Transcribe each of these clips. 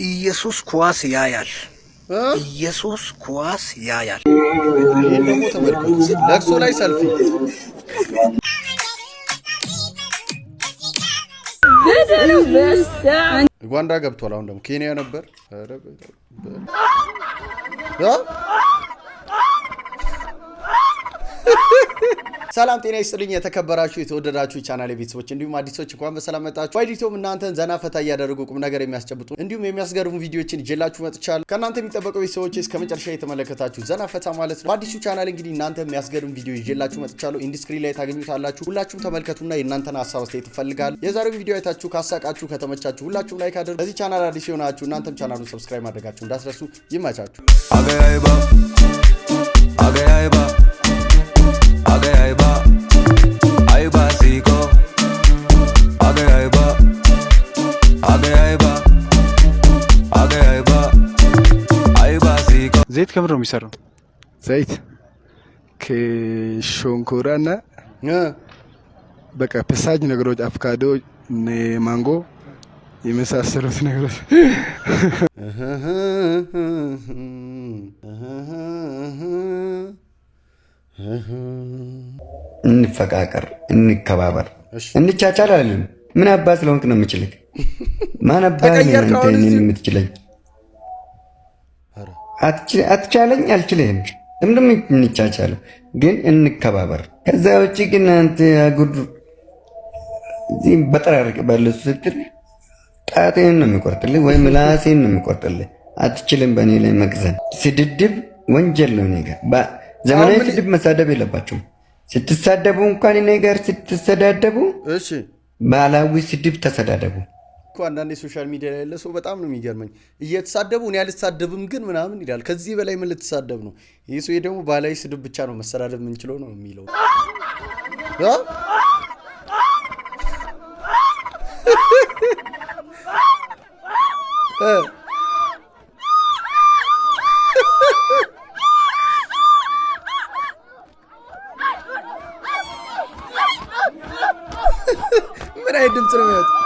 ኢየሱስ ኳስ ያያል። ኢየሱስ ኳስ ያያል። ይሄን ደግሞ ተመልከቱ። ለቅሶ ላይ ሰልፊ ኡጋንዳ ገብቷል። አሁን ደግሞ ኬንያ ነበር። ሰላም ጤና ይስጥልኝ የተከበራችሁ የተወደዳችሁ ቻናሌ ቤተሰቦች እንዲሁም አዲሶች እንኳን በሰላም መጣችሁ። ዋይዲቶም እናንተን ዘና ፈታ እያደረጉ ቁም ነገር የሚያስጨብጡ እንዲሁም የሚያስገርሙ ቪዲዮዎችን ይዤላችሁ መጥቻለሁ። ከእናንተ የሚጠበቀው ቤተሰቦች እስከ መጨረሻ የተመለከታችሁ ዘና ፈታ ማለት ነው። በአዲሱ ቻናል እንግዲህ እናንተ የሚያስገርም ቪዲዮ ይዤላችሁ መጥቻለሁ። ኢንዲስክሪን ላይ ታገኙታላችሁ። ሁላችሁም ተመልከቱና የእናንተን ሀሳብ አስተያየት እፈልጋለሁ። የዛሬው ቪዲዮ አይታችሁ ካሳቃችሁ ከተመቻችሁ ሁላችሁም ላይክ አድርጉ። ለዚህ ቻናል አዲስ የሆናችሁ እናንተም ቻናሉን ሰብስክራይብ ማድረጋችሁ እንዳትረሱ። ይመቻችሁ። ዘይት ከምር ነው የሚሰራው። ዘይት ከሾንኮራና በቃ ፒስታች ነገሮች፣ አቮካዶ፣ ማንጎ የመሳሰሉት ነገሮች። እንፈቃቀር፣ እንከባበር፣ እንቻቻል አለን። ምን አባ ስለሆንክ ነው የምችልህ? ማን አባ ነው የምትችለኝ? አትቻለኝ፣ አልችልህም። እንደም እንቻቻለው ግን እንከባበር። ከዛ ውጪ ግን አንተ አጉድ እዚህ በጠራርቅ ባለው ስትል ጣቴን ነው የሚቆርጥልህ ወይ ምላሴን ነው የሚቆርጥልህ። አትችልም በእኔ ላይ መግዘን። ስድድብ ወንጀል ነው። ነገር ዘመናዊ ስድብ መሳደብ የለባችሁም። ስትሳደቡ እንኳን እኔ ጋር ስትሰዳደቡ ባህላዊ ስድብ ተሰዳደቡ። አንዳንዴ ሶሻል ሚዲያ ላይ ያለ ሰው በጣም ነው የሚገርመኝ። እየተሳደቡ እኔ አልተሳደብም ግን ምናምን ይላል። ከዚህ በላይ ምን ልትሳደብ ነው? ይህ ሰው ደግሞ ባህላዊ ስድብ ብቻ ነው መሰዳደብ የምንችለው ነው የሚለው። ምን አይነት ድምፅ ነው የሚወጣው?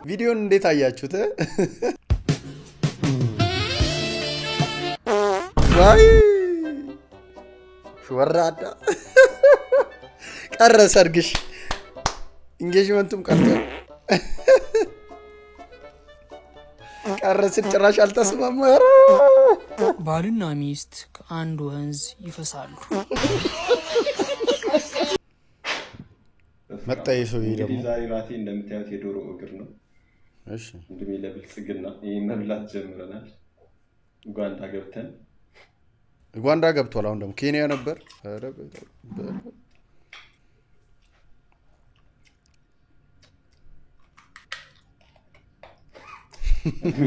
ቪዲዮን እንዴት አያችሁት? ዋይ ወራዳ ቀረ ሰርግሽ፣ ኢንጌጅመንቱም ቀርቶ ቀረስን ጭራሽ አልተስማሙ። ባልና ሚስት ከአንድ ወንዝ ይፈሳሉ። መጣ የሰው ደግሞ ዛሬ ራቴ እንደምታዩት የዶሮ እግር ነው። እሺ እንግዲህ ለብልጽግና ይሄን መብላት ጀምረናል። ኡጋንዳ ገብቷል። አሁን ደግሞ ኬንያ ነበር።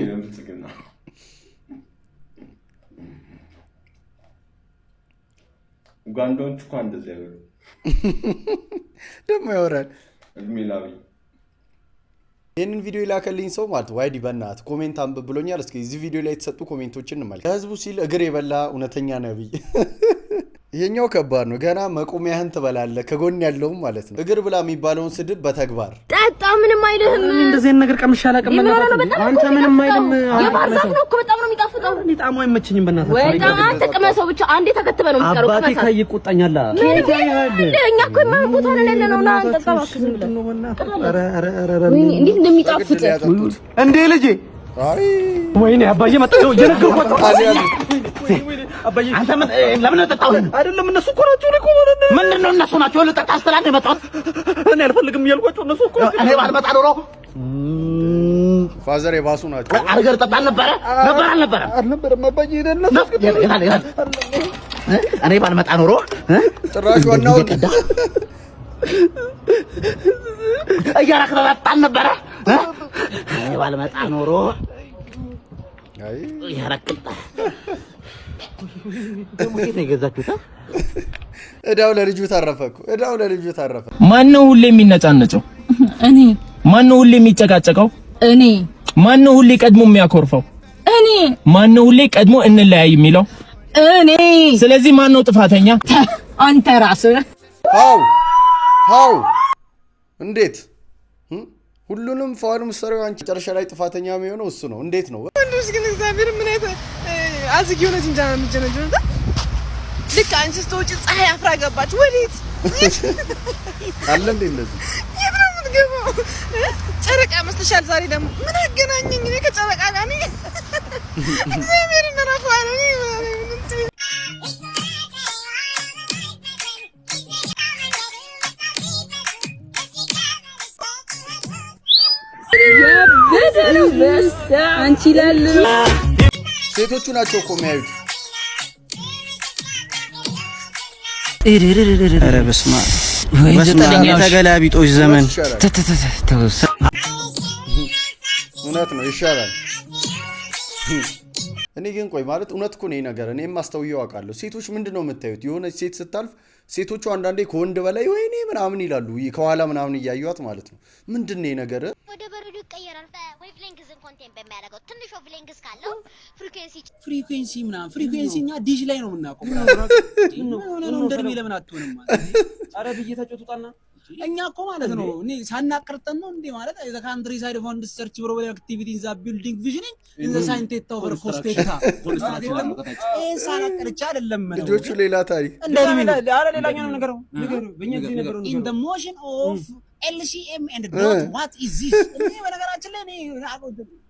ለብልጽግና ኡጋንዳዎች እኮ እንደዚህ አይበሉ ደግሞ ያወራል። እድሜላዊ ይህንን ቪዲዮ ይላከልኝ ሰው ማለት ዋይዲ በእናት ኮሜንት አንብብ ብሎኛል። እስኪ እዚህ ቪዲዮ ላይ የተሰጡ ኮሜንቶችን እንመልከት። ለህዝቡ ሲል እግር የበላ እውነተኛ ነብይ። ይሄኛው ከባድ ነው። ገና መቆሚያህን ትበላለህ ከጎን ያለውም ማለት ነው። እግር ብላ የሚባለውን ስድብ በተግባር ጠጣ። ምንም አይልህም። እንደዚህ ነገር ቀምሻ አላውቅም። አንተ ምንም አይልም። የባርዛፍ ነው እኮ በጣም ነው የሚጣፍጠው። እኔ ጣዕሙ አይመችኝም። በእናትህ ወጣ ተቀመሰው ብቻ አንዴ ተከትበ ነው የሚቀረው። አባቴ ካይ ይቆጣኛል። እኛ እኮ ማንቦታ ነው ያለነው እና አንጠጣው እንዴት እንደሚጣፍጥ እንዴ ልጄ። ወይኔ አባዬ መጣ ነው እየነገርኳቸው። አባዬ አንተ ለምን ተጣጣው? አይደለም እነሱ እኮ ናቸው። እኮ ምንድነው እነሱ ናቸው? ለጠጣ አስተላልፈ የመጣው እኔ አልፈልግም እያልኳቸው እነሱ እኮ እኔ ባልመጣ ኖሮ ፋዘር የባሱ ናቸው። አርገር ጠጣ አልነበረም አባዬ ይደነስ እኔ ባልመጣ ኖሮ ጭራሽ ዋናው እያራክራ ጠጣ አልነበረ እኔ ባልመጣ ኖሮ አይ ያራክጣ ደግሞ የት ነው የገዛችሁት? እዳው ለልጁ ታረፈኩ። እዳው ለልጁ ታረፈ። ማን ነው ሁሌ የሚነጫነጨው? እኔ። ማን ነው ሁሌ የሚጨቃጨቀው? እኔ። ማን ነው ሁሌ ቀድሞ የሚያኮርፈው? እኔ። ማን ነው ሁሌ ቀድሞ እንለያይ የሚለው? እኔ። ስለዚህ ማን ነው ጥፋተኛ? አንተ ራስህ። ሃው እንዴት ሁሉንም ፋውል መስሪያው አንቺ መጨረሻ ላይ ጥፋተኛ የሚሆነው እሱ ነው። እንዴት ነው ወንዶች ግን እግዚአብሔር ምን አይተ አዝግ የሆነ እንጃ ምንጀነጀነ ልክ አንቺ ስትወጪ ፀሐይ አፍራ ገባች። ወዴት አለ እንዴ እንደዚህ የት ነው የምትገባው? ጨረቃ መስልሻል። ዛሬ ደግሞ ምን አገናኘኝ እኔ ከጨረቃ ጋር ነኝ። እግዚአብሔር እንደራፋለ አንቺ ይላል ሴቶቹ ናቸው እኮ የሚያዩት። ኧረ በስመ አብ የተገላቢጦሽ ዘመን። እውነት ነው ይሻላል። እኔ ግን ቆይ ማለት እውነት እኮ ነው ነገር እኔም አስተውየው አውቃለሁ። ሴቶች ምንድነው የምታዩት? የሆነች ሴት ስታልፍ ሴቶቹ አንዳንዴ ከወንድ በላይ ወይኔ ምናምን ይላሉ፣ ከኋላ ምናምን እያዩት ማለት ነው። ምንድነው ነገር? ወደ በረዶ ይቀየራል። ዌቭሌንግዝ ኮንቴንት በሚያደርገው ትንሽ ዌቭሌንግዝ ካለው ፍሪኩዌንሲ ምናምን ፍሪኩዌንሲኛ ዲሽ ላይ ነው የምናውቀው። ነው እንደርሜ ለምን አትሆንም ማለት? ኧረ ብዬ ተጨጡጣና እኛ እኮ ማለት ነው እኔ ሳናቀርጠን ነው እንዴ ማለት ዘ ካንትሪ ሳይድ ኦፍ አንድ ሰርች ብሮ ወደ አክቲቪቲ ኢን ዘ ቢልዲንግ ቪዥኒንግ ኢን ዘ ሳይንቴት ኦቨር ኮስቴታ ሳናቀርጫ አይደለም ነው ልጆቹ ሌላ ታሪክ እንደርሜ አረ ሌላኛው ነገር ነው በእኛ ጊዜ ነገር ነው ኢን ዘ ሞሽን ኦፍ LCM and dot what is this እኔ በነገራችን ላይ እኔ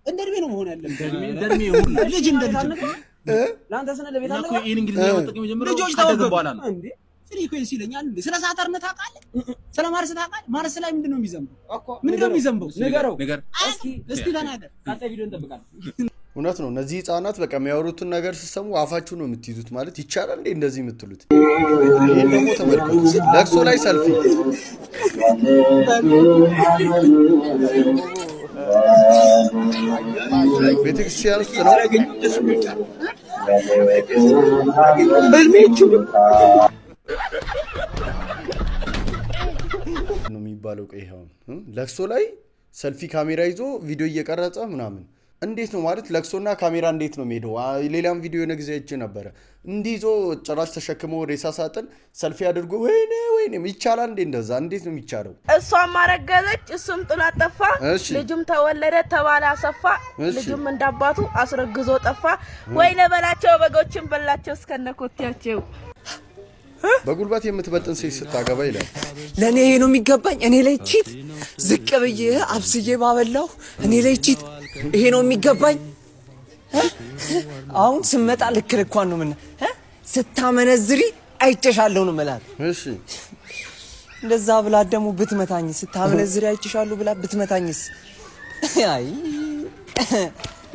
እንደርሜ ነው መሆን ያለበት እንደርሜ ሁሉ ልጅ እንደልጅ ላንተ ስነ ለቤት አለ እኮ ይሄን እንግሊዝኛ መጠቀም ጀምሮ ልጆች ታውቀዋል እንዴ ፍሪኩዌንሲ ይለኛል እንዴ? ስለ ሳተርን ታውቃለህ? ስለ ማርስ ታውቃለህ? ማርስ ላይ ምንድነው የሚዘንበው? ምንድነው የሚዘንበው? ነገር እስቲ ተናገር። ቀጣይ ቪዲዮ እንጠብቃለን። እውነት ነው። እነዚህ ህፃናት በቃ የሚያወሩትን ነገር ሲሰሙ አፋችሁ ነው የምትይዙት። ማለት ይቻላል እንዴ እንደዚህ የምትሉት? ይሄን ደግሞ ተመልከቱ። ለቅሶ ላይ ሰልፊ ቤተክርስቲያን ውስጥ ነው። ነው የሚባለው። ቀይሃውን ለቅሶ ላይ ሰልፊ ካሜራ ይዞ ቪዲዮ እየቀረጸ ምናምን እንዴት ነው ማለት? ለቅሶና ካሜራ እንዴት ነው የሚሄደው? ሌላም ቪዲዮ የሆነ ጊዜ አይቼ ነበረ። እንዲህ ይዞ ጭራሽ ተሸክሞ ሬሳ ሳጥን ሰልፊ አድርጎ ወይኔ ይቻላል እንዴ እንደዛ? እንዴት ነው የሚቻለው? እሷም አረገዘች፣ እሱም ጥላት ጠፋ፣ ልጅም ተወለደ ተባለ አሰፋ፣ ልጅም እንዳባቱ አስረግዞ ጠፋ። ወይኔ በላቸው በጎችን በላቸው እስከነኮቴያቸው። በጉልበት የምትበልጥን ሴት ስታገባ ይላል። ለኔ ይሄ ነው የሚገባኝ። እኔ ላይ ቺት ዝቅ ብዬ አብስዬ ባበላው እኔ ላይ ቺት ይሄ ነው የሚገባኝ። አሁን ስመጣ ልክ ልኳን ነው ምን ስታመነዝሪ አይጨሻለሁ ነው ማለት። እሺ እንደዛ ብላ ደግሞ ብትመታኝ ስታመነዝሪ አይጨሻለሁ ብላ ብትመታኝስ? አይ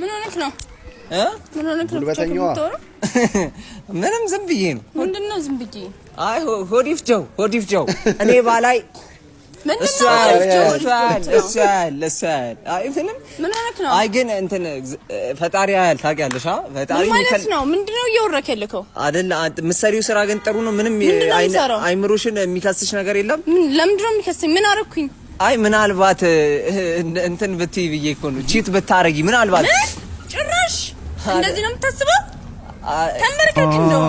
ምን ሆነክ ነው? ምን ሆነክ ነው? ጉልበተኛዋ ምንም ዝም ብዬ ነው። ምንድነው ዝም ብዬ? አይ ሆዲፍጆው እኔ ባላይ እሱ አይ ምንም ምን ሆነክ ነው? አይ ግን እንትን ፈጣሪ ያያል ታውቂያለሽ? ፈጣሪ ማለት ነው። ምንድነው እየወረከ ያለከው? አይደል ምሳሌው ስራ ግን ጥሩ ነው። ምንም አይምሮሽን የሚከስሽ ነገር የለም። ለምንድነው የሚከስኝ? ምን አረኩኝ? አይ ምናልባት እንትን ብትይ ብዬ እኮ ነው ቺት ብታረጊ ምናልባት። ጭራሽ እንደዚህ ነው የምታስበው? ተመርከክ እንደው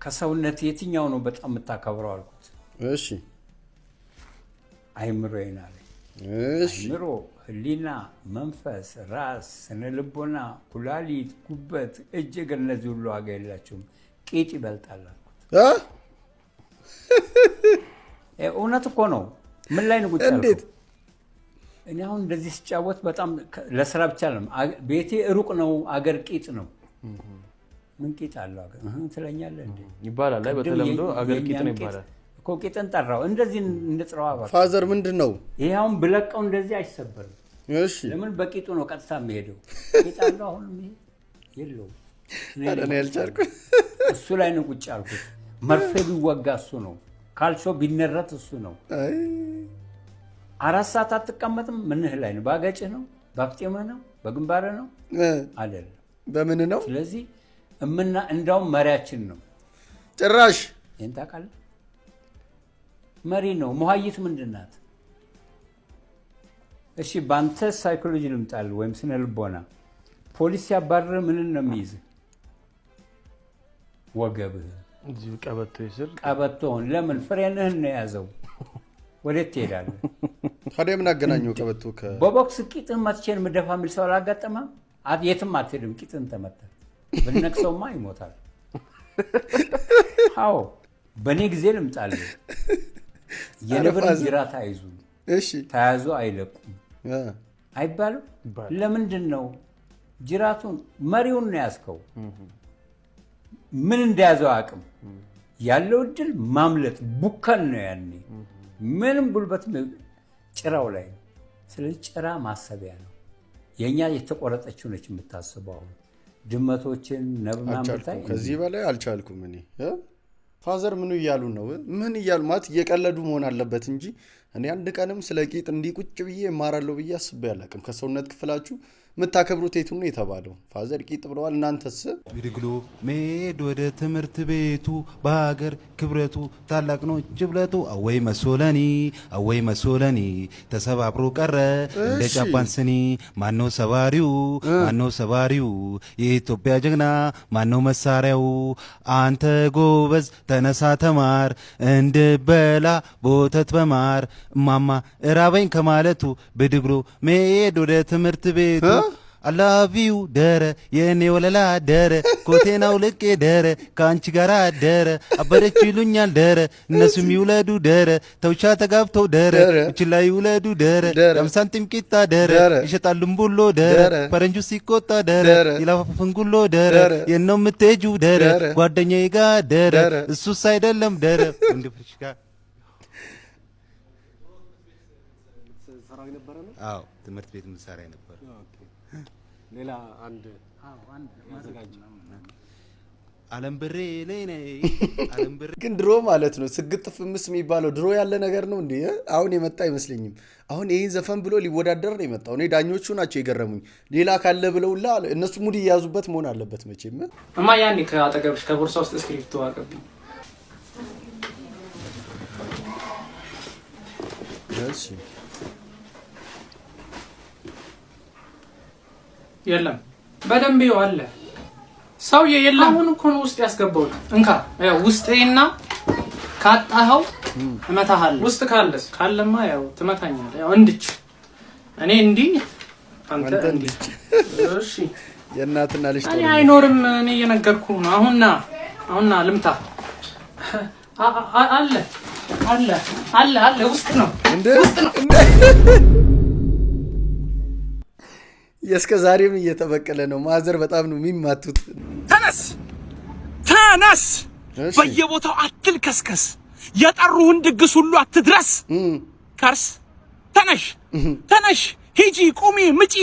ከሰውነት የትኛው ነው በጣም የምታከብረው አልኩት። እሺ አይምሮ ይናል። እሺ አይምሮ፣ ህሊና፣ መንፈስ፣ ራስ፣ ስነልቦና፣ ኩላሊት፣ ጉበት፣ እጅ እግር እነዚህ ሁሉ ዋጋ የላቸውም። ቂጥ ይበልጣል አልኩት። እውነት እኮ ነው። ምን ላይ ነው ቁጭ ያልኩት? እንዴት እኔ አሁን እንደዚህ ሲጫወት በጣም ለስራ ብቻ ነው። ቤቴ ሩቅ ነው፣ አገር ቂጥ ነው። ምን ቂጥ አለው አገር ትለኛለህ እንዴ? ይባላል ላይ በተለምዶ አገር ቂጥ ነው ይባላል እኮ። ቂጥን ጠራው እንደዚህ እንጥራው አባ ፋዘር ምንድነው ይሄ? አሁን ብለቀው እንደዚህ አይሰበርም። እሺ ለምን በቂጡ ነው ቀጥታ የሚሄደው? ቂጥ አለው አሁን የለው። እኔ ያልቻልኩ እሱ ላይ ነው ቁጭ ያልኩት። መርፌ ቢወጋ እሱ ነው፣ ካልሾ ቢነረት እሱ ነው። 4 ሰዓት አትቀመጥም። ምንህ ላይ ነው? ባገጭህ ነው? ባፍጤምህ ነው? በግንባርህ ነው? አይደለም። በምን ነው? ስለዚህ እንዳውም መሪያችን ነው። ጭራሽ ታውቃለህ? መሪ ነው። ሙሀይት ምንድን ናት? እሺ በአንተ ሳይኮሎጂ ልምጣል ወይም ስነ ልቦና ፖሊስ ሲያባርር ምንን ነው የሚይዝህ? ወገብህ እዚሁ ቀበቶ ይስር ቀበቶውን ለምን ፍሬንህን ነው የያዘው? ወዴት ትሄዳለህ? ታዲያ ምን አገናኘው ቀበቶ በቦክስ ቂጥን መትቼን ምደፋ የሚል ሰው አላጋጠመህም? የትም አትሄድም። ቂጥን ተመተህ ብነክሰውማ ይሞታል። አዎ በእኔ ጊዜ ልምጣልህ። የነብር ጅራት አይዙ ተያዙ አይለቁም አይባልም? ለምንድን ነው ጅራቱን መሪውን ነው ያዝከው? ምን እንደያዘው አቅም ያለው እድል ማምለጥ ቡካን ነው ያኔ ምንም ጉልበት ጭራው ላይ። ስለዚህ ጭራ ማሰቢያ ነው። የኛ የተቆረጠችው ነች የምታስበው። ድመቶችን ነብናም ብታይ ከዚህ በላይ አልቻልኩም እኔ። ፋዘር ምኑ እያሉ ነው? ምን እያሉ ማለት እየቀለዱ መሆን አለበት እንጂ እኔ አንድ ቀንም ስለ ቂጥ እንዲቁጭ ብዬ እማራለሁ ብዬ አስቤ አላውቅም። ከሰውነት ክፍላችሁ የምታከብሩት የቱን ነው የተባለው? ፋዘር ቂጥ ብለዋል። እናንተስ? ግድግሎ መሄድ ወደ ትምህርት ቤቱ በሀገር ክብረቱ ታላቅ ነው ጅብለቱ። አወይ መሶለኒ አወይ መሶለኒ ተሰባብሮ ቀረ እንደ ጃፓን ስኒ። ማነው ሰባሪው ማነው ሰባሪው? የኢትዮጵያ ጀግና ማነው መሳሪያው? አንተ ጎበዝ ተነሳ ተማር እንድበላ ቦተት በማር ማማ እራበኝ ከማለቱ ብድግሎ መሄድ ወደ ትምህርት ቤቱ አላቪው ደረ የኔ ወለላ ደረ ኮቴናው ልቄ ደረ ከአንቺ ጋር ደረ አበደች ይሉኛል ደረ እነሱም ይውለዱ ደረ ተውቻ ተጋብተው ደረ እች ላይ ይውለዱ ደረ ለምሳንቲም ቂጣ ደረ ይሸጣሉም ቡሎ ደረ ፈረንጁ ሲቆጣ ደረ ይላፋፍንጉሎ ደረ የነው ምትጁ ደረ ጓደኛዬ ጋ ደረ እሱስ አይደለም ደረ እንድፍሽ ጋር አዎ ትምህርት ቤት መሳሪያ ነበር። ሌላ አንድ ማዘጋጅ ዓለም ብሬ ለኔ ዓለም ብሬ ግን ድሮ ማለት ነው ስግጥ ፍምስ የሚባለው ድሮ ያለ ነገር ነው እንዴ? አሁን የመጣ አይመስለኝም። አሁን ይሄን ዘፈን ብሎ ሊወዳደር ነው የመጣው። እኔ ዳኞቹ ናቸው የገረሙኝ። ሌላ ካለ ብለውላ እነሱ ሙድ ይያዙበት መሆን አለበት መቼም። እማ ያኔ ከአጠገብሽ ከቦርሳ ውስጥ እስክሪፕቶ አቀብኝ። እሺ የለም በደንብ ይው አለ ሰውዬ የለም። አሁን እኮ ነው ውስጥ ያስገባው። እንካ ያው ውስጤና ካጣኸው እመታሃለሁ። ውስጥ ካለማ ያው ትመታኛለህ። ያው እንድች እኔ እንዲ አንተ እንድች። እሺ የእናትና ልጅ እኔ አይኖርም። እኔ እየነገርኩህ ነው። አሁንና ልምታ አለ አለ አለ አለ ውስጥ ነው ውስጥ ነው። የእስከ ዛሬም እየተበቀለ ነው። ማዘር በጣም ነው የሚማቱት። ተነስ በየቦታው አትልከስከስ፣ የጠሩህን ድግስ ሁሉ አትድረስ። ከርስ ተነሽ ሂጂ ቁሚ ምጪ።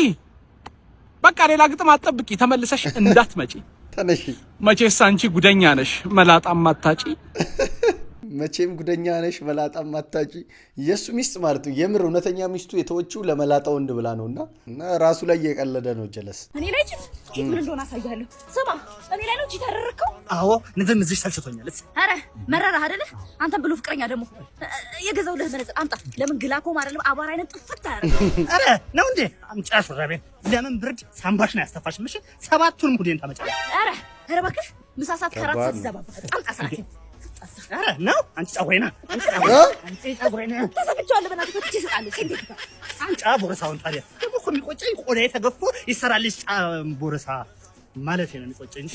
በቃ ሌላ ግጥም አትጠብቂ፣ ተመልሰሽ እንዳትመጪ። ተነሽ መቼስ አንቺ ጉደኛ ነሽ መላጣም አታጪ። መቼም ጉደኛ ነሽ መላጣም አታጪ። የሱ ሚስት ማለት ነው የምር እውነተኛ ሚስቱ የተወችው ለመላጣው ወንድ ብላ ነውና ራሱ ላይ እየቀለደ ነው። ጀለስ እኔ ላይ ቺት ምን እንደሆነ አሳያለሁ። ስማ እኔ ላይ ነው ቺት ያደረከው? አዎ ንዘም እዚህ ሰልችቶኛል። አረ መረራህ አይደለ? አንተም ብሎ ፍቅረኛ ደግሞ የገዛው ለመነጽ አምጣ። ለምን ግላኮም አይደለም አባራ አይነት ጥፍት ታረጋ። አረ ነው እንዴ አምጫሽ ወራቤ። ለምን ብርድ ሳምባሽ ነው ያስተፋሽ? ምሽ ሰባቱንም ጉዴን ታመጫለሽ። አረ እባክህ ምሳሳት ከራት ሲዘባባ በጣም ጣሳኪ አረ ነው አንቺ ጸጉሬና አንቺ ጸጉሬና ተሰብቻለሁ። በእናትህ ከትቼ እሰጣለሁ። አንጫ ቦረሳውን ታዲያ ደግሞ እኮ የሚቆጨኝ ቆዳዬ ተገፎ ይሰራልሽ ቦረሳ ማለት ነው የሚቆጨኝ።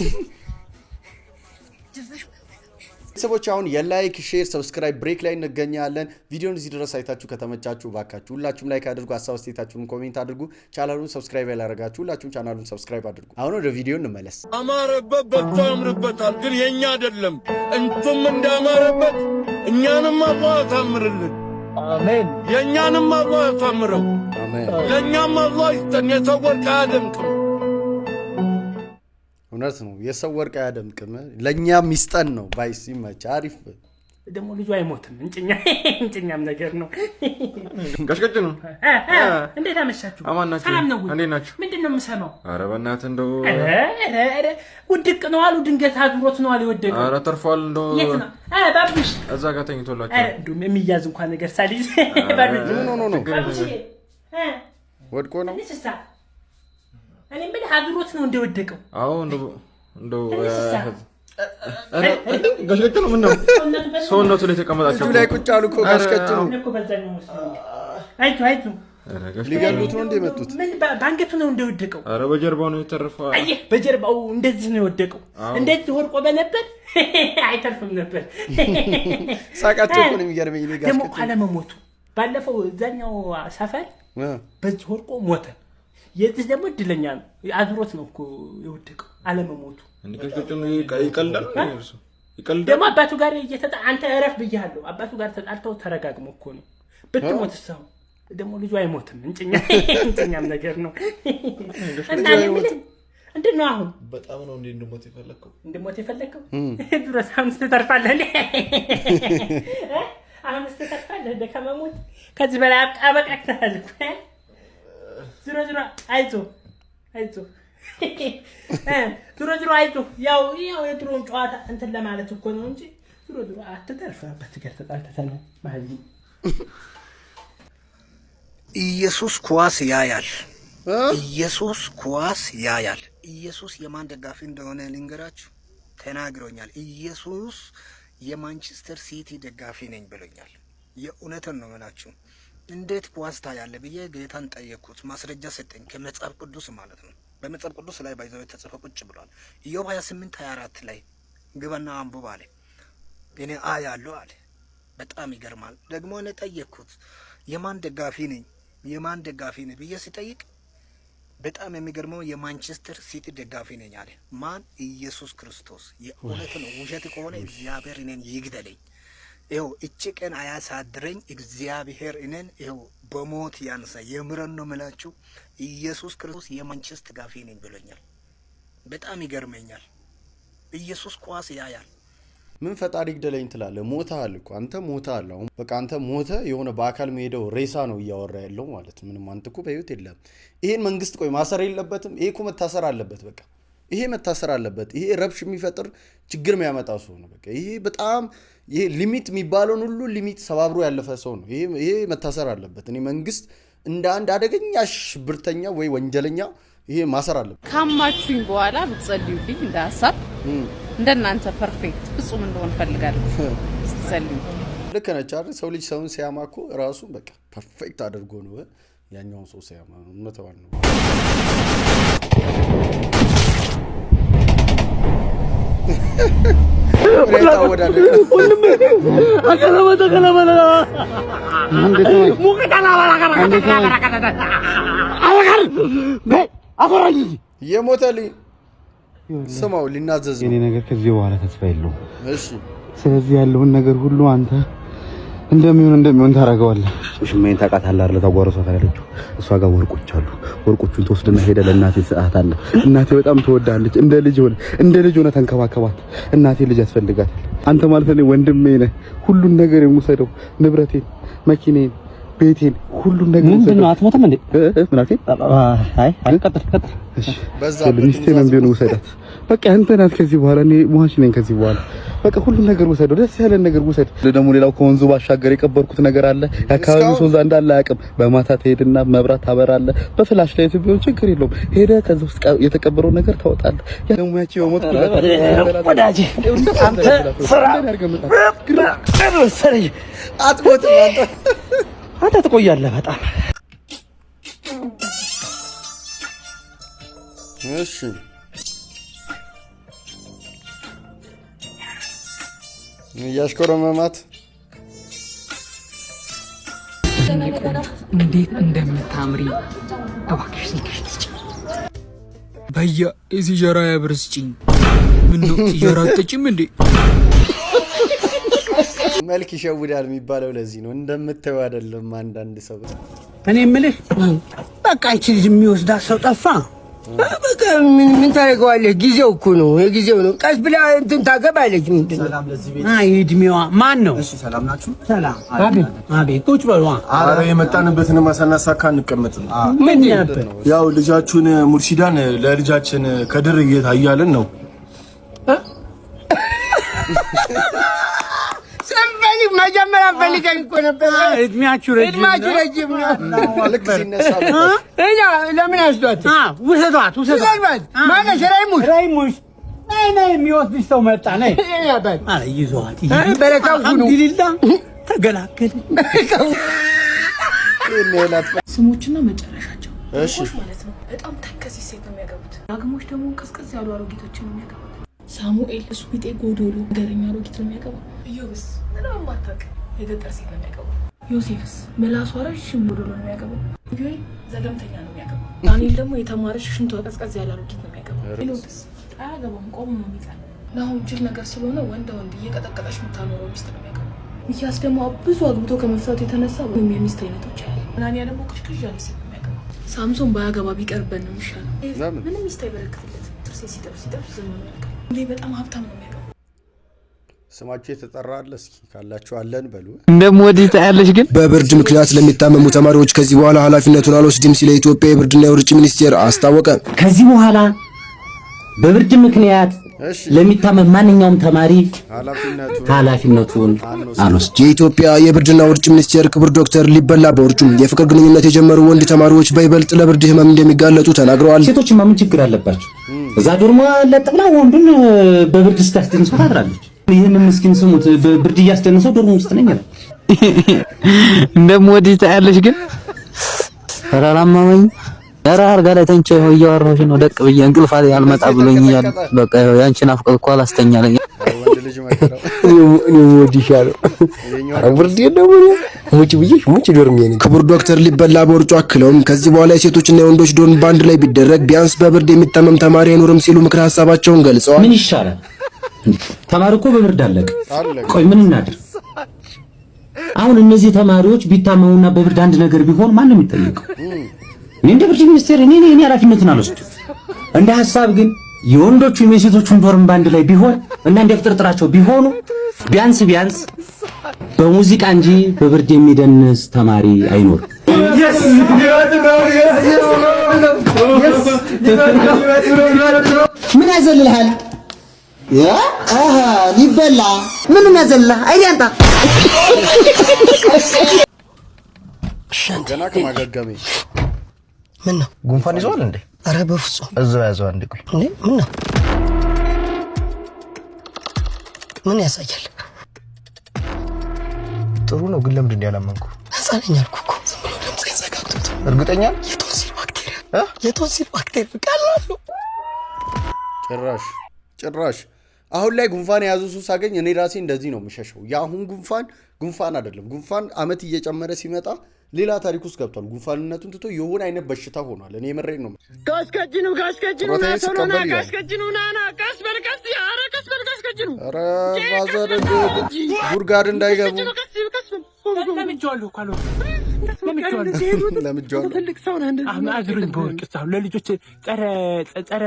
ቤተሰቦች አሁን የላይክ ሼር ሰብስክራይብ ብሬክ ላይ እንገኛለን። ቪዲዮን እዚህ ድረስ አይታችሁ ከተመቻችሁ ባካችሁ ሁላችሁም ላይክ አድርጉ፣ ሀሳብ አስተያየታችሁን ኮሜንት አድርጉ። ቻናሉን ሰብስክራይብ ያላደረጋችሁ ሁላችሁም ቻናሉን ሰብስክራይብ አድርጉ። አሁን ወደ ቪዲዮ እንመለስ። አማረበት በቶ ያምርበታል፣ ግን የኛ አይደለም። እንቱም እንዳማረበት እኛንም አላህ ያሳምርልን። አሜን። የኛንም አላህ ያሳምረው። አሜን። ለኛም አላህ ይስጠን። የሰው ወርቅ አያደምቅም። እውነት ነው። የሰው ወርቅ አያደምቅም። ለኛም ይስጠን ነው ባይስ ይመች። አሪፍ ደግሞ ልጁ አይሞትም። እንጭኛም ነገር ነው። ጋሽቀጭ ነው። እንዴት አመሻችሁ? አማን ናችሁ? ሰላም ነው? እንዴት ናችሁ? ምንድነው የምሰማው? ኧረ በእናትህ እንደው ውድቅ ነው አሉ። ድንገት አድሮት ነው አሉ የወደቀው። ኧረ ተርፏል። እንደው የት ነው? ባቡሽ እዛ ጋር ተኝቶላችሁ። እንደውም የሚያዝ እንኳን ነገር ሳልይዝ ባቡሽ ወድቆ ነው። እኔ ምን አድሮት ነው እንደወደቀው? አዎ እንደው ጋሽቀጭ ነው። ምነው ሰውነቱ ላይ ተቀመጣችሁ? ላይ ቁጭ አሉ እኮ ጋሽቀጭ ነው እኮ በዛኛው መስሎኝ። አይቱ ሊገሉት ነው እንደመጡት። ምን ባንገቱ ነው እንደወደቀው? ኧረ በጀርባው ነው የተረፈው። አየህ፣ በጀርባው እንደዚህ ነው የወደቀው። እንደዚህ ወርቆ በነበር አይተርፍም ነበር። ሳቃቸው እኮ ነው የሚገርመኝ። ደግሞ አለመሞቱ ባለፈው እዛኛው ሰፈር በዚህ ወርቆ ሞተ። የዚህ ደግሞ እድለኛ ነው። አድሮት ነው እኮ የወደቀው አለመሞቱ። ይቀልዳል ደግሞ አባቱ ጋር አንተ እረፍ ብያለሁ። አባቱ ጋር ተጣልተው ተረጋግሞ እኮ ነው። ብትሞት ሰው ደግሞ ልጁ አይሞትም። እንጭኛም ነገር ነው። እና እንዴት ነው አሁን? በጣም ነው እንድሞት የፈለከው? እንድሞት የፈለከው? ድረስ አሁን ስትተርፋለህ። አሁን ስትተርፋለህ እንደ ከመሞት ከዚህ በላይ አበቃክተሃል እኮ። ዝሮ አይዞህ ዝሮ አይዞህ። ያው የድሮውን ጨዋታ እንትን ለማለት እኮ ነው እንጂ ዝሮ አትተርፍበት ጋር ተጣልተታል ማለት ነው። ኢየሱስ ኳስ ያያል። ኢየሱስ ኳስ ያያል። ኢየሱስ የማን ደጋፊ እንደሆነ ልንገራችሁ፣ ተናግሮኛል። ኢየሱስ የማንቸስተር ሲቲ ደጋፊ ነኝ ብሎኛል። የእውነትን ነው የምላችሁ። እንዴት ኳስ ታያለህ ብዬ ጌታን ጠየቅኩት። ማስረጃ ሰጠኝ ከመጽሐፍ ቅዱስ ማለት ነው። በመጽሐፍ ቅዱስ ላይ ባይዘው ተጽፎ ቁጭ ብሏል። ኢዮብ 28:24 ላይ ግባና አንብብ አለ። እኔ አያለሁ አለ። በጣም ይገርማል። ደግሞ እኔ ጠየቅኩት የማን ደጋፊ ነኝ ብዬ ሲጠይቅ በጣም የሚገርመው የማንቸስተር ሲቲ ደጋፊ ነኝ አለ። ማን? ኢየሱስ ክርስቶስ። የእውነት ነው። ውሸት ከሆነ እግዚአብሔር እኔን ይግደለኝ። ይኸው እቺ ቀን አያሳድረኝ እግዚአብሔር እኔን ይኸው በሞት ያንሳ። የምረን ነው የምላችሁ። ኢየሱስ ክርስቶስ የማንቸስተር ደጋፊ ነኝ ብሎኛል። በጣም ይገርመኛል። ኢየሱስ ኳስ ያያል። ምን ፈጣሪ ግደለኝ ትላለህ? ሞተሃል እኮ አንተ ሞተሃል። አሁን በቃ አንተ ሞተ የሆነ በአካል መሄደው ሬሳ ነው እያወራ ያለው ማለት ምንም አንተ እኮ በህይወት የለም። ይሄን መንግስት ቆይ ማሰር የለበትም? ይሄ እኮ መታሰር አለበት። በቃ ይሄ መታሰር አለበት። ይሄ ረብሽ የሚፈጥር ችግር የሚያመጣ ሰው ነው። በቃ ይሄ በጣም ይሄ ሊሚት የሚባለውን ሁሉ ሊሚት ሰባብሮ ያለፈ ሰው ነው። ይሄ መታሰር አለበት። እኔ መንግስት እንደ አንድ አደገኛ ሽብርተኛ ወይ ወንጀለኛ ይሄ ማሰር አለበት። ካማችሁኝ በኋላ ብትጸልዩልኝ እንደ ሀሳብ እንደናንተ ፐርፌክት ፍጹም እንደሆን ፈልጋለሁ። ጸልዩ። ልክ ነች አይደል? ሰው ልጅ ሰውን ሲያማ እኮ ራሱን በቃ ፐርፌክት አድርጎ ነው ያኛውን ሰው ሲያማ ነው። እውነታውን ነው። የሞተልኝ ስማው ሊናዘዝ ነው። የኔ ነገር ከዚህ በኋላ ተስፋ የለውም። እሺ፣ ስለዚህ ያለውን ነገር ሁሉ አንተ እንደሚሆን ታደርገዋለህ። ሽሜን ታውቃታለህ አይደል? ተጓረሷ ታላለች። እሷ ጋር ወርቆች አሉ። ወርቆቹን ተወስደና ሄደ ለእናቴ ሰዓት አለ። እናቴ በጣም ትወዳለች። እንደ ልጅ ሆነ ተንከባከባት። እናቴ ልጅ ያስፈልጋታል። አንተ ማለት ነው ወንድሜ ነህ። ሁሉን ነገር የምውሰደው ንብረቴን፣ መኪኔን፣ ቤቴን ሁሉን ነገር ምንድነው? አትሞትም እንዴ? ምን አልከኝ? አይ ቀጥል። እሺ፣ ሚስቴን ቢሆን ውሰዳት። በቃ አንተ ናት ከዚህ በኋላ እኔ ሟች ነኝ። ከዚህ በኋላ በቃ ሁሉን ነገር ውሰደው። ደስ ያለን ነገር ውሰድ። ደግሞ ሌላው ከወንዙ ባሻገር የቀበርኩት ነገር አለ። የአካባቢው ሰው ዛንዳ አላያውቅም። በማታ ትሄድና መብራት ታበራለህ። በፍላሽ ላይ ቢሆን ችግር የለውም። ሄደህ ከዛ ውስጥ የተቀበረው ነገር ታወጣለህ። ያ ደግሞ ያቺ የሞት ወዳጄ አንተ ስራ አትሞትም አንተ ትቆያለህ በጣም። እሺ እያሽኮረመማት እንዴት እንደምታምሪ እባክሽ ስልክሽ ልስጭኝ። በያ የሲጃራ ያብር ስጭኝ። ምነው ሲጃራ አትጠጪም እንዴ? መልክ ይሸውዳል የሚባለው ለዚህ ነው። እንደምታየው አይደለም አንዳንድ ሰው። እኔ የምልህ በቃ ይቺ ልጅ የሚወስዳት ሰው ጠፋ። በቃ ምን ታደርገዋለህ? ጊዜው እኮ ነው፣ የጊዜው ነው። ቀስ ብላ እንትን ታገባለች። ምንድን ነው? ሰላም ለዚህ ቤት። አይ እድሜዋ ማን ነው? እሺ ሰላም ናችሁ? ሰላም። አቤት አቤት። ቁጭ በሉ። ኧረ የመጣንበትን ማሳናሳካ እንቀመጥም። ምን ነበር? ያው ልጃችሁን ሙርሺዳን ለልጃችን ከድር እየታያልን ነው። መጀመሪያ ፈልገኝ እኮ ነበር። እድሜያችሁ ረጅም ነው። ልክ ሲነሳ እኛ ለምን ያስዷት? ውሰዷት። ማነሽ? ራይሙሽ ነይ የሚወስድሽ ሰው መጣ። ነይ ኧረ ይዟት። በረካው ሁኑ። አልሐምዱሊላህ ተገላገልን። ስሞችና መጨረሻቸው እሺ ማለት ነው። በጣም ተከሲ ሴት ነው የሚያገቡት። ዳግሞች ደግሞ ቅዝቅዝ ያሉ አሮጊቶችን ነው የሚያገቡት። ሳሙኤል እሱ ቢጤ ጎዶሎ ነገረኛ አሮጊት ነው የሚያገባው። ኢዮብስ ምንም ማታውቅ የገጠር ሴት ነው የሚያገባው። ዮሴፍስ ምላሷ ረጅም ጎዶሎ ነው የሚያገባው። ኢዮብ ዘገምተኛ ነው የሚያገባው። ዳንኤል ደግሞ የተማረች ሽንቷ ቀዝቀዝ ያለ አሮጊት ነው የሚያገባው። ኢዮብስ አያገባም፣ ቆሞ ነው የሚቀር። ናሁን ጅል ነገር ስለሆነ ወንድ እየቀጠቀጠች የምታኖረው ሚስት ነው የሚያገባው። ሚኪያስ ደግሞ ብዙ አግብቶ ከመፍታቱ የተነሳ ወይም የሚስት አይነቶች ያለ። አናንያ ደግሞ ቅዥቅዥ ያለ ሴት ነው የሚያገባው። ሳምሶን ባያገባ ቢቀርበን ነው የሚሻለው። ምንም ሚስት አይበረክትለት። ጥርሴ ሲጠብስ ዘመኑ ያልቃል። እንዴ በጣም ሀብታም ነው የሚያገባው። ስማችሁ የተጠራ አለ? እስኪ ካላችሁ አለን በሉ። እንደምወድህ ታያለሽ። ግን በብርድ ምክንያት ለሚታመሙ ተማሪዎች ከዚህ በኋላ ኃላፊነቱን አልወስድም ሲል የኢትዮጵያ የብርድና የውርጭ ሚኒስቴር አስታወቀ። ከዚህ በኋላ በብርድ ምክንያት ለሚታመም ማንኛውም ተማሪ ኃላፊነቱን አልወስድም። የኢትዮጵያ የብርድና ውርጭ ሚኒስቴር ክቡር ዶክተር ሊበላ በውርጩም የፍቅር ግንኙነት የጀመሩ ወንድ ተማሪዎች በይበልጥ ለብርድ ህመም እንደሚጋለጡ ተናግረዋል። ሴቶችማ ምን ችግር አለባቸው? እዛ ዶርማ ለጥብላ ወንዱን በብርድ ስታስደንሰው ታድራለች። ይህንን ምስኪን ስሙት፣ በብርድ እያስደነሰው ዶርማ ውስጥ ነኝ አለ። እንደምወድህ ታያለሽ። ግን ፈራራማኝ ኧረ አልጋ ላይ ተንቼ እያወራሁሽ ነው። ደቅ ብዬ እንቅልፍ አልመጣ ብሎኛል። በቃ ያንቺን አፍቀር እኮ አላስተኛለኝ። ወንድ ልጅ መከረው እኔ ወዲሻለሁ። ብርድ ደግሞ ሙጭ ዶርም የኔ ክቡር ዶክተር ሊበላ በውርጩ አክለውም ከዚህ በኋላ የሴቶችና የወንዶች ዶርም ባንድ ላይ ቢደረግ ቢያንስ በብርድ የሚታመም ተማሪ አይኖርም ሲሉ ምክረ ሀሳባቸውን ገልጸዋል። ምን ይሻላል? ተማሪ እኮ በብርድ አለቀ። ቆይ ምን እናድር? አሁን እነዚህ ተማሪዎች ቢታመሙና በብርድ አንድ ነገር ቢሆን ማን ነው የሚጠየቀው? እኔ እንደ ብርድ ሚኒስቴር እኔ ኃላፊነቱን አልወስድም። እንደ ሐሳብ ግን የወንዶቹም የሴቶቹም ዶርም ባንድ ላይ ቢሆን እና እንደ ፍጥርጥራቸው ቢሆኑ ቢያንስ በሙዚቃ እንጂ በብርድ የሚደንስ ተማሪ አይኖርም። ምን ያዘልልሃል? ሊበላ ምን ያዘልልሃል? አይዲያንታ ገና ከማገገሜ ምን ነው ጉንፋን ይዟል እንዴ? አረ በፍጹም እዛው ያዘው አንዴ። ቆይ እንዴ ምን ነው? ምን ያሳያል? ጥሩ ነው ግን ለምንድን ነው ያላመንኩ? ህፃነኛ አልኩ እኮ ዝም ብሎ ድምፅ ያዘጋቱት። እርግጠኛ የቶንሲል ባክቴሪያ ቀላሉ ጭራሽ አሁን ላይ ጉንፋን የያዙ ሰው ሳገኝ እኔ ራሴ እንደዚህ ነው የምሸሸው። የአሁን ጉንፋን አይደለም። ጉንፋን አመት እየጨመረ ሲመጣ ሌላ ታሪክ ውስጥ ገብቷል። ጉንፋንነቱን ትቶ የሆነ አይነት በሽታ ሆኗል። እኔ የምሬን ነው። ካስከጅኑ ና ኧረ ፋዘር ጉድጓድ እንዳይገቡ ለምጄዋለሁ። ትልቅ ሰው ነህ እንደዚህ አዝሩኝ በወርቅ ሳሁ ለልጆች ጸረ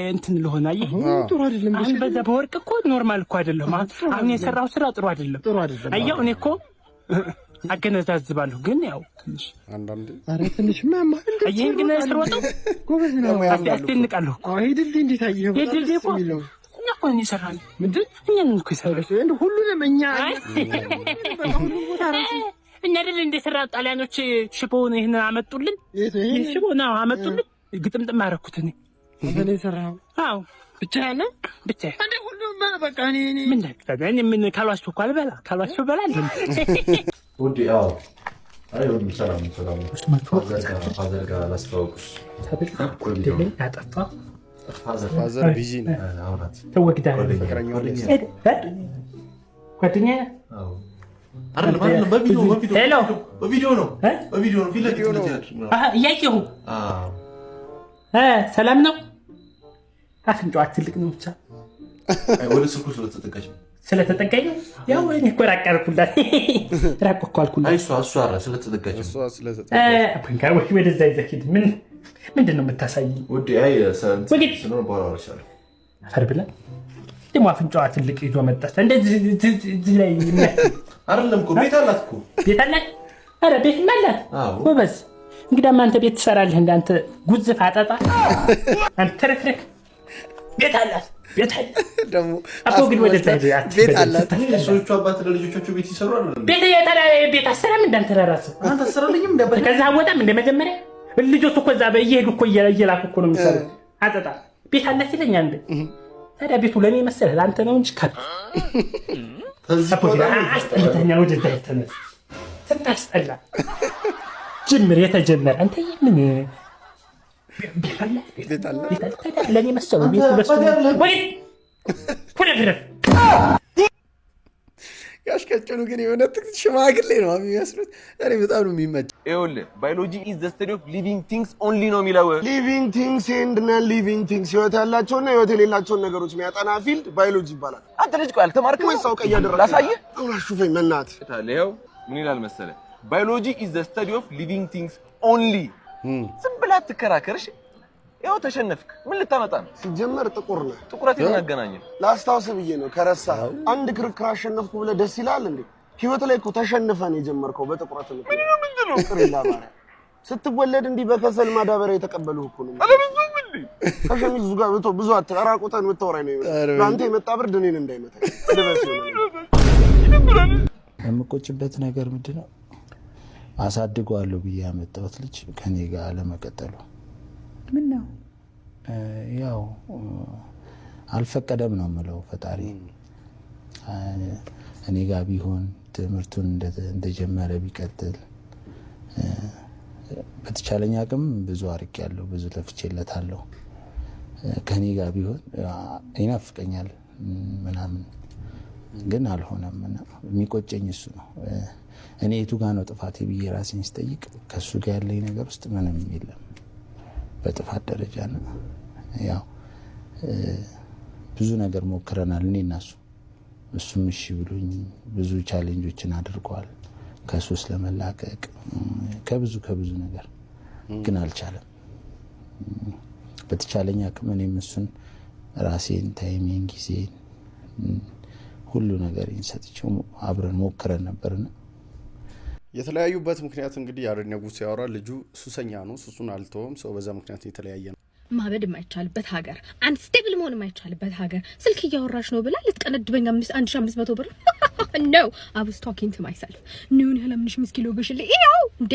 እንትን ለሆነ አየህ ጥሩ አይደለም። አሁን በዛ በወርቅ እኮ ኖርማል እኮ አይደለም። አሁን የሰራው ስራ ጥሩ አይደለም። አየሁ እኔ እኮ አገነዛዝባለሁ ግን ያው ትንሽ አንዳንዴ አረ ትንሽ ማማ አየህ ግን ስሮጠው ጎበዝ ነው። አስደንቃለሁ እኮ ሄድልኝ እንዴት አየኸው? ሄድልኝ እኮ እኛ እኮ ነው የሰራነው። ምንድን እኛን እኮ የሰራነው እንደ ሁሉንም እኛ እኛ አይደል እንደሰራ ጣሊያኖች ሽቦውን ይሄን አመጡልን። ሽቦ ነው አመጡልን። ግጥምጥም አደረኩት እኔ አንተ የሰራው? አዎ ብቻ ነው ብቻ እንደ ሁሉም በቃ እኔ ምን ካልዋሽቶ እኮ አልበላ ካልዋሽቶ እበላለሁ። ውዴ አዎ አይ ወንድ ሰላም ፋዘር ጋር ላስተዋውቅሽ። ያጠፋ ፋዘር ቢዚ ነው። አውራት ተወግዳለህ። ፍቅረኛው ላይ ጓደኛዬ አዎ አይደለም በቪዲዮ ነው ፊት ለፊት ነው እያየሁ ሰላም ነው። አፍንጫዋ ትልቅ ነው ብቻ ወደ ስልኩ ስለተጠጋኝ ያው እኔ እኮ ራቀርኩላት ራቅ እኮ አልኩላት። አይ እሷ ስለተጠጋች ስለተጠጋች ወደዛ ይዘህ ሂድ። ምን ምንድነው የምታሳየኝ? ውዴ አይ ስለሆነ በኋላ አወራሻለሁ። አፈር ብላ ደግሞ አፍንጫዋ ትልቅ ይዞ መጣች። እንደዚህ ላይ አይደለም እኮ ቤት አላት እኮ ቤት አላት። ኧረ ቤት አላት። ጎበዝ እንግዲህ አንተ ቤት ትሰራለህ እንዳንተ ጉዝፍ አጣጣ አንተ ተረክረክ ቤት አላት። ቤት አላት ደግሞ አቶ ግን ወደ ታዲያ ቤት አላት። ሰዎቹ አባት ለልጆቻቸው ቤት ይሰሩ አይደል? ቤት ያጠራ ቤት አሰራም እንዳንተ ራስህ አንተ አሰራልኝም እንደበለ ከዛ ወጣም እንደመጀመሪያ ልጆቹ እኮ እዛ በየሄዱ እኮ እየላኩ እኮ ነው የሚሰሩት። አጣጣ ቤት አላት ይለኛል እንዴ? ታዲያ ቤቱ ለኔ መሰለህ አንተ ነው እንጂ ካል አስጠልተኛል። ወደ ታይተነ ተታስጠላ ጅምር የተጀመረ አንተ ምን ቤት አላት ለኔ መሰለህ ቤቱ በሱ ወይ ፍረፍረፍ ያሽከጨኑ ግን የሆነ ጥቅት ሽማግሌ ነው የሚመስሉት። እኔ በጣም ነው የሚመች። ይኸውልህ ባዮሎጂ ኢዝ ዘ ስተዲ ኦፍ ሊቪንግ ቲንግስ ኦንሊ ነው የሚለው። ሊቪንግ ቲንግስ ኤንድ ነን ሊቪንግ ቲንግስ ህይወት ያላቸውና ህይወት የሌላቸውን ነገሮች የሚያጠና ፊልድ ባዮሎጂ ይባላል። አንተ ልጅ ቆይ አልተማርክም ወይ? ሰው ቀያደረ ላሳየህ። አውራሹፈኝ መናት ይኸው ምን ይላል መሰለህ? ባዮሎጂ ኢዝ ዘ ስተዲ ኦፍ ሊቪንግ ቲንግስ ኦንሊ። ዝም ብለህ አትከራከርሽ። ያው ተሸነፍክ። ምን ልታመጣ ነው? ሲጀመር ጥቁር ነህ። ጥቁረት የምናገናኘ ላስታውስ ብዬ ነው። ከረሳ አንድ ክርክር አሸነፍኩ ብለህ ደስ ይላል እንዴ? ህይወት ላይ እኮ ተሸንፈን የጀመርከው በጥቁረት ነው። ምንድነው ፍቅር ይላባራ ስትወለድ እንዲህ በከሰል ማዳበሪያ የተቀበሉህ እኮ ነው። ከሸሚዙ ጋር ብዙ አትራቁተን ወጣውራይ ነው። አንተ የመጣ ብርድ እኔን እንዳይመታ ደበስ ነው። የምቆጭበት ነገር ምንድነው? አሳድገዋለሁ ብዬ ያመጣሁት ልጅ ከኔ ጋር አለመቀጠሉ ምን ነው? ያው አልፈቀደም ነው የምለው ፈጣሪ። እኔ ጋር ቢሆን ትምህርቱን እንደጀመረ ቢቀጥል በተቻለኝ አቅም ብዙ አርቄያለሁ፣ ብዙ ለፍቼለታለሁ። ከኔ ጋር ቢሆን ይናፍቀኛል ምናምን፣ ግን አልሆነም። የሚቆጨኝ እሱ ነው። እኔ የቱ ጋር ነው ጥፋቴ ብዬ ራሴን ስጠይቅ ከሱ ጋር ያለኝ ነገር ውስጥ ምንም የለም በጥፋት ደረጃ ነው። ያው ብዙ ነገር ሞክረናል እኔ እና እሱም እሺ ብሎኝ ብዙ ቻሌንጆችን አድርጓል። ከሱስ ለመላቀቅ ከብዙ ነገር ግን አልቻለም። በተቻለኝ አቅም እኔም እሱን ራሴን ታይሜን ጊዜን ሁሉ ነገር ሰጥቼው አብረን ሞክረን ነበርና የተለያዩበት ምክንያት እንግዲህ ያሬድ ንጉሴ ያወራ ልጁ ሱሰኛ ነው። ሱሱን አልተወም። ሰው በዛ ምክንያት የተለያየ ነው። ማበድ የማይቻልበት ሀገር፣ አንድ ስቴብል መሆን የማይቻልበት ሀገር ስልክ እያወራሽ ነው ብላ ልትቀነድበኝ 1500 ብር ነው። I was talking to myself. ኑን ለምንሽ ምስኪሎ ገሽልኝ ይሄው እንዴ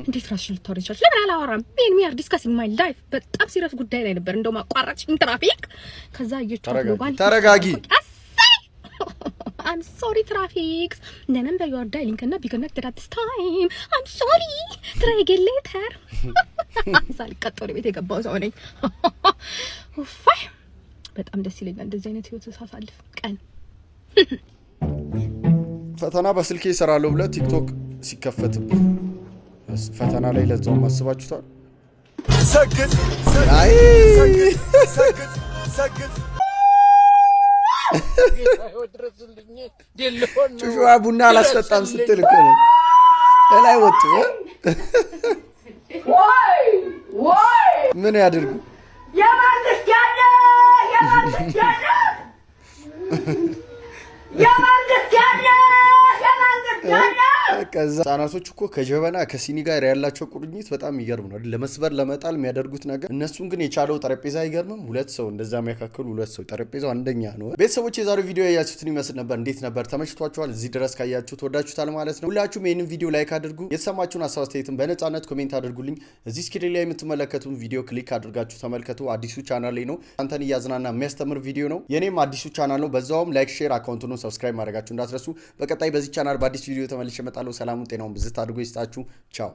እንዴት ራስሽ ልታወሪቻለሽ? ለምን አላወራም? ምን are discussing my life በጣም ሲሪየስ ጉዳይ ላይ ነበር። እንደውም አቋራጭ ትራፊክ ከዛ ተረጋጊ I'm sorry traffic. The number you are dialing cannot be connected at this time. I'm sorry. Try again later. ሳል ቀጥሎ ቤት የገባው ሰው ነኝ። ኡፋይ በጣም ደስ ይለኛል እንደዚህ አይነት ህይወት ሳሳልፍ ቀን። ፈተና በስልኬ እሰራለሁ ብለህ ቲክቶክ ሲከፈትብህ ፈተና ላይ ለዛውም አስባችሁታል? ሰግጥ አይ ሰግጥ ጩጩዋ ቡና አላስጠጣም ስትል እኮ ነው ላይ ወጡ። ምን ያድርጉ? የማንግስት ያለ ከዛ ህጻናቶች እኮ ከጀበና ከሲኒ ጋር ያላቸው ቁርኝት በጣም ይገርም ነው። ለመስበር ለመጣል የሚያደርጉት ነገር እነሱን ግን የቻለው ጠረጴዛ አይገርምም? ሁለት ሰው እንደዛ የሚያካክሉ ሁለት ሰው ጠረጴዛው አንደኛ ነው። ቤተሰቦች የዛሬው ቪዲዮ ያያችሁትን ይመስል ነበር። እንዴት ነበር? ተመችቷችኋል? እዚህ ድረስ ካያችሁት ወዳችሁታል ማለት ነው። ሁላችሁም ይሄንን ቪዲዮ ላይክ አድርጉ። የተሰማችሁን ሀሳብ አስተያየትን በነፃነት ኮሜንት አድርጉልኝ። እዚህ ስክሪን ላይ የምትመለከቱን ቪዲዮ ክሊክ አድርጋችሁ ተመልከቱ። አዲሱ ቻናል ላይ ነው። አንተን እያዝናና የሚያስተምር ቪዲዮ ነው። የኔም አዲሱ ቻናል ነው። በዛውም ላይክ፣ ሼር፣ አካውንቱን ሰብስክራይብ ማድረጋችሁ እንዳትረሱ። በቀጣይ በዚህ ቻናል በአዲስ ቪዲዮ ተመልሼ እመጣለሁ። ሰላሙን ጤናውን ብዝት አድርጎ ይስጣችሁ። ቻው